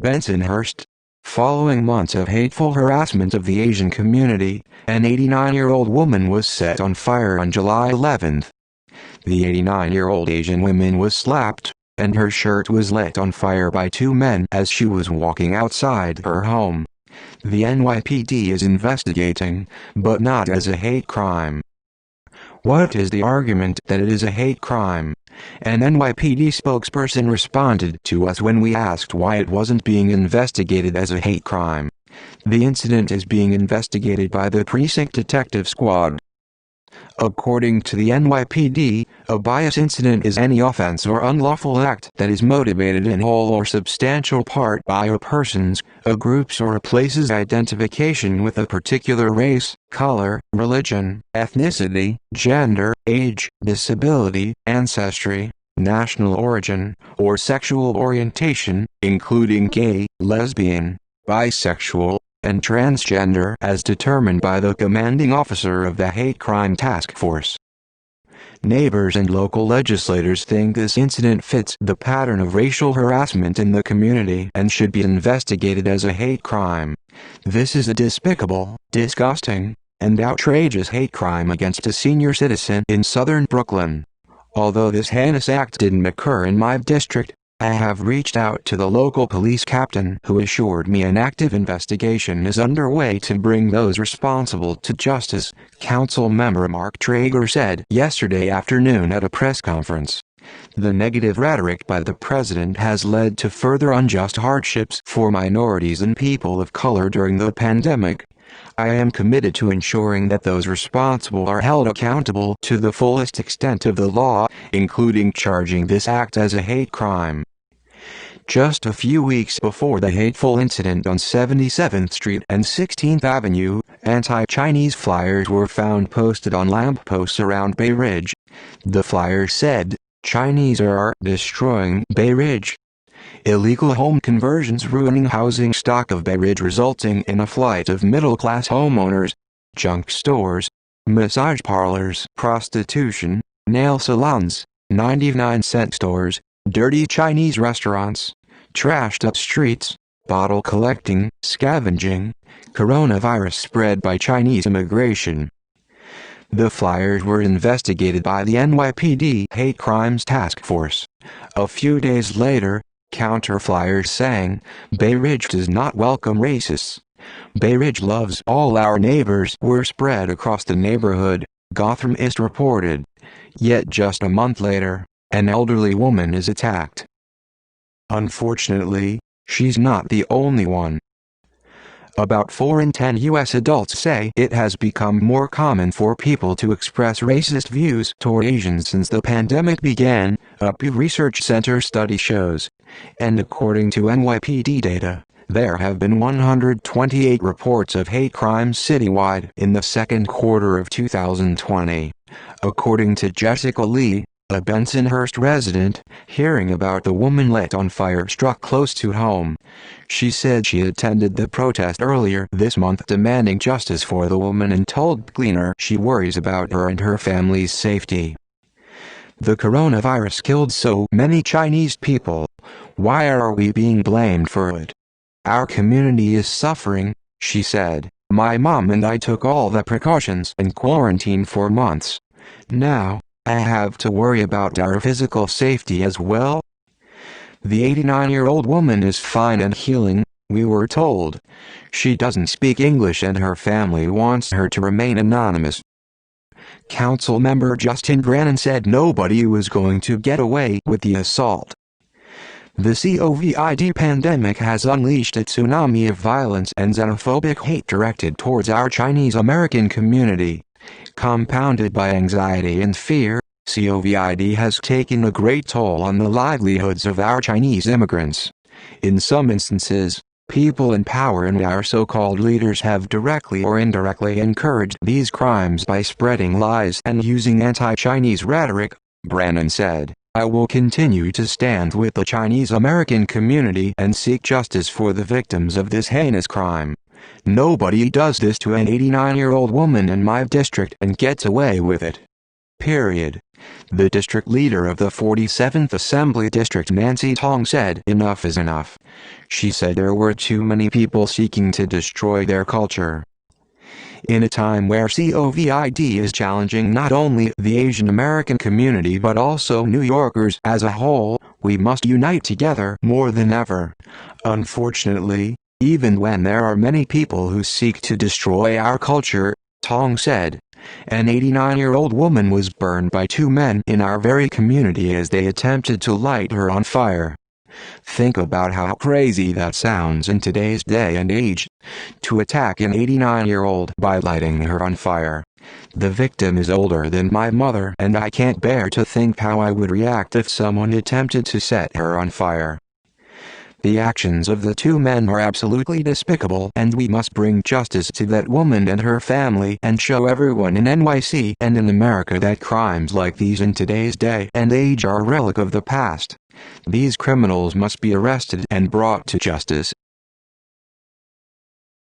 Bensonhurst. Following months of hateful harassment of the Asian community, an 89-year-old woman was set on fire on July 11. The 89-year-old Asian woman was slapped, and her shirt was lit on fire by two men as she was walking outside her home. The NYPD is investigating, but not as a hate crime. What is the argument that it is a hate crime? An NYPD spokesperson responded to us when we asked why it wasn't being investigated as a hate crime. The incident is being investigated by the Precinct Detective Squad. According to the NYPD, a bias incident is any offense or unlawful act that is motivated in whole or substantial part by a person's, a group's or a place's identification with a particular race, color, religion, ethnicity, gender, age, disability, ancestry, national origin, or sexual orientation, including gay, lesbian, bisexual, and transgender as determined by the commanding officer of the Hate Crime Task Force. Neighbors and local legislators think this incident fits the pattern of racial harassment in the community and should be investigated as a hate crime. This is a despicable, disgusting, and outrageous hate crime against a senior citizen in southern Brooklyn. Although this heinous act didn't occur in my district, I have reached out to the local police captain who assured me an active investigation is underway to bring those responsible to justice, Council Member Mark Traeger said yesterday afternoon at a press conference. The negative rhetoric by the president has led to further unjust hardships for minorities and people of color during the pandemic. I am committed to ensuring that those responsible are held accountable to the fullest extent of the law, including charging this act as a hate crime. Just a few weeks before the hateful incident on 77th Street and 16th Avenue, anti-Chinese flyers were found posted on lampposts around Bay Ridge. The flyers said, "Chinese are destroying Bay Ridge. Illegal home conversions ruining housing stock of Bay Ridge resulting in a flight of middle-class homeowners, junk stores, massage parlors, prostitution, nail salons, 99-cent stores, dirty Chinese restaurants, trashed-up streets, bottle collecting, scavenging, coronavirus spread by Chinese immigration." The flyers were investigated by the NYPD Hate Crimes Task Force. A few days later, counter flyers sang, "Bay Ridge does not welcome racists. Bay Ridge loves all our neighbors" were spread across the neighborhood, Gotham East reported. Yet just a month later, an elderly woman is attacked. Unfortunately, she's not the only one. About 4 in 10 U.S. adults say it has become more common for people to express racist views toward Asians since the pandemic began, a Pew Research Center study shows. And according to NYPD data, there have been 128 reports of hate crimes citywide in the second quarter of 2020. According to Jessica Lee, a Bensonhurst resident, hearing about the woman lit on fire struck close to home. She said she attended the protest earlier this month demanding justice for the woman and told Gleaner she worries about her and her family's safety. "The coronavirus killed so many Chinese people. Why are we being blamed for it? Our community is suffering," she said. "My mom and I took all the precautions and quarantined for months. Now, I have to worry about our physical safety as well." The 89-year-old woman is fine and healing, we were told. She doesn't speak English and her family wants her to remain anonymous. Council member Justin Brannan said nobody was going to get away with the assault. The COVID pandemic has unleashed a tsunami of violence and xenophobic hate directed towards our Chinese American community. Compounded by anxiety and fear, COVID has taken a great toll on the livelihoods of our Chinese immigrants. In some instances, people in power and our so-called leaders have directly or indirectly encouraged these crimes by spreading lies and using anti-Chinese rhetoric, Brannan said. "I will continue to stand with the Chinese American community and seek justice for the victims of this heinous crime. Nobody does this to an 89-year-old woman in my district and gets away with it. Period." The district leader of the 47th Assembly District, Nancy Tong, said enough is enough. She said there were too many people seeking to destroy their culture. In a time where COVID is challenging not only the Asian American community but also New Yorkers as a whole, we must unite together more than ever. Unfortunately, even when there are many people who seek to destroy our culture, Tong said, an 89-year-old woman was burned by two men in our very community as they attempted to light her on fire. Think about how crazy that sounds in today's day and age. To attack an 89-year-old by lighting her on fire. The victim is older than my mother, and I can't bear to think how I would react if someone attempted to set her on fire. The actions of the two men are absolutely despicable, and we must bring justice to that woman and her family and show everyone in NYC and in America that crimes like these in today's day and age are a relic of the past. These criminals must be arrested and brought to justice.